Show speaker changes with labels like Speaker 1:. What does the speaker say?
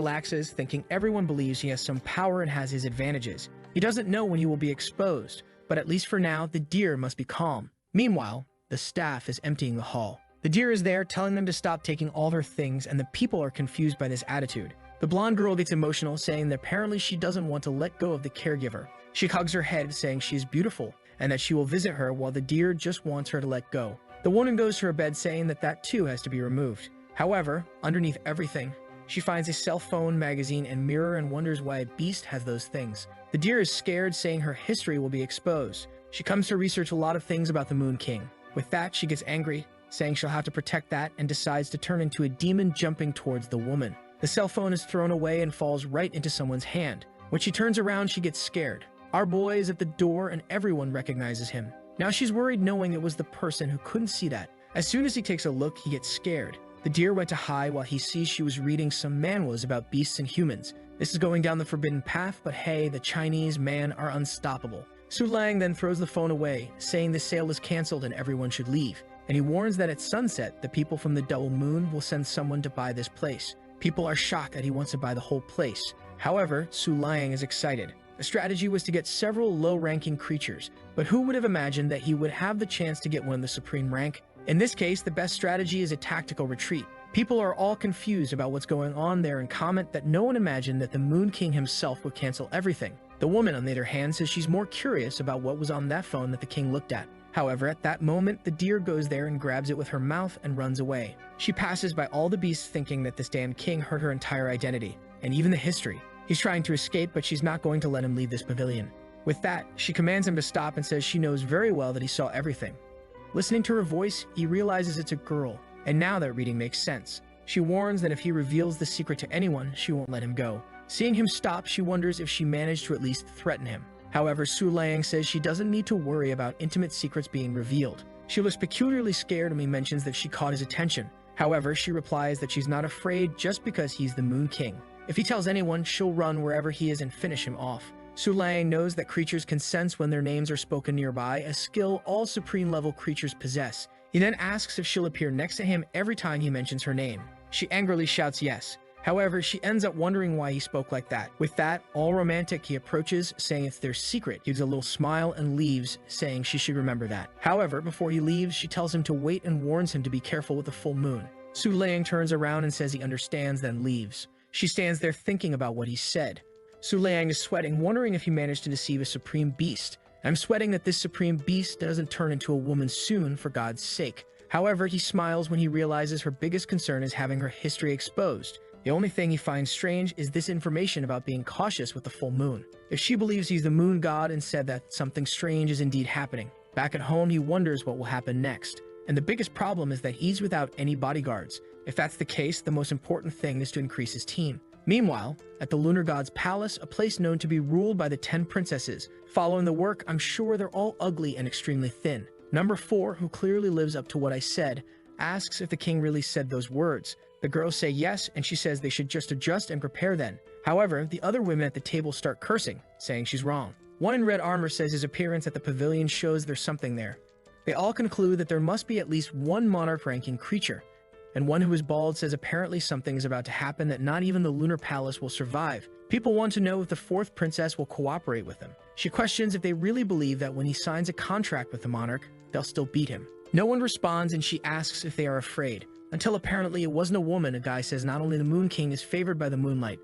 Speaker 1: relaxes, thinking everyone believes he has some power and has his advantages. He doesn't know when he will be exposed, but at least for now, the deer must be calm. Meanwhile, the staff is emptying the hall. The deer is there, telling them to stop taking all their things, and the people are confused by this attitude. The blonde girl gets emotional, saying that apparently she doesn't want to let go of the caregiver. She hugs her head, saying she is beautiful, and that she will visit her while the deer just wants her to let go. The woman goes to her bed, saying that that too has to be removed. However, underneath everything, she finds a cell phone, magazine, and mirror and wonders why a beast has those things. The deer is scared, saying her history will be exposed. She comes to research a lot of things about the Moon King. With that, she gets angry, saying she'll have to protect that, and decides to turn into a demon jumping towards the woman. The cell phone is thrown away and falls right into someone's hand. When she turns around, she gets scared. Our boy is at the door and everyone recognizes him. Now she's worried, knowing it was the person who couldn't see that. As soon as he takes a look, he gets scared. The deer went to hide while he sees she was reading some manhwas about beasts and humans. This is going down the forbidden path, but hey, the Chinese man are unstoppable. Su Lang then throws the phone away, saying the sale is cancelled and everyone should leave. And he warns that at sunset, the people from the double moon will send someone to buy this place. People are shocked that he wants to buy the whole place. However, Su Lang is excited. The strategy was to get several low-ranking creatures, but who would have imagined that he would have the chance to get one of the supreme rank? In this case, the best strategy is a tactical retreat. People are all confused about what's going on there and comment that no one imagined that the Moon King himself would cancel everything. The woman, on the other hand, says she's more curious about what was on that phone that the king looked at. However, at that moment, the deer goes there and grabs it with her mouth and runs away. She passes by all the beasts, thinking that this damn king hurt her entire identity, and even the history. He's trying to escape, but she's not going to let him leave this pavilion. With that, she commands him to stop and says she knows very well that he saw everything. Listening to her voice, he realizes it's a girl, and now that reading makes sense. She warns that if he reveals the secret to anyone, she won't let him go. Seeing him stop, she wonders if she managed to at least threaten him. However, Su Lang says she doesn't need to worry about intimate secrets being revealed. She looks peculiarly scared when he mentions that she caught his attention. However, she replies that she's not afraid just because he's the Moon King. If he tells anyone, she'll run wherever he is and finish him off. Su Lang knows that creatures can sense when their names are spoken nearby, a skill all supreme-level creatures possess. He then asks if she'll appear next to him every time he mentions her name. She angrily shouts yes. However, she ends up wondering why he spoke like that. With that, all romantic, he approaches, saying it's their secret. He gives a little smile and leaves, saying she should remember that. However, before he leaves, she tells him to wait and warns him to be careful with the full moon. Su Lang turns around and says he understands, then leaves. She stands there thinking about what he said. Su Lang is sweating, wondering if he managed to deceive a supreme beast. I'm sweating that this supreme beast doesn't turn into a woman soon, for God's sake. However, he smiles when he realizes her biggest concern is having her history exposed. The only thing he finds strange is this information about being cautious with the full moon. If she believes he's the moon god and said that something strange is indeed happening. Back at home, he wonders what will happen next. And the biggest problem is that he's without any bodyguards. If that's the case, the most important thing is to increase his team. Meanwhile, at the Lunar God's palace, a place known to be ruled by the 10 princesses. Following the work, I'm sure they're all ugly and extremely thin. Number 4, who clearly lives up to what I said, asks if the king really said those words. The girls say yes, and she says they should just adjust and prepare then. However, the other women at the table start cursing, saying she's wrong. One in red armor says his appearance at the pavilion shows there's something there. They all conclude that there must be at least one monarch-ranking creature. And one who is bald says apparently something is about to happen that not even the Lunar Palace will survive. People want to know if the 4th princess will cooperate with them. She questions if they really believe that when he signs a contract with the monarch, they'll still beat him. No one responds, and she asks if they are afraid. Until apparently it wasn't a woman, a guy says not only the Moon King is favored by the moonlight,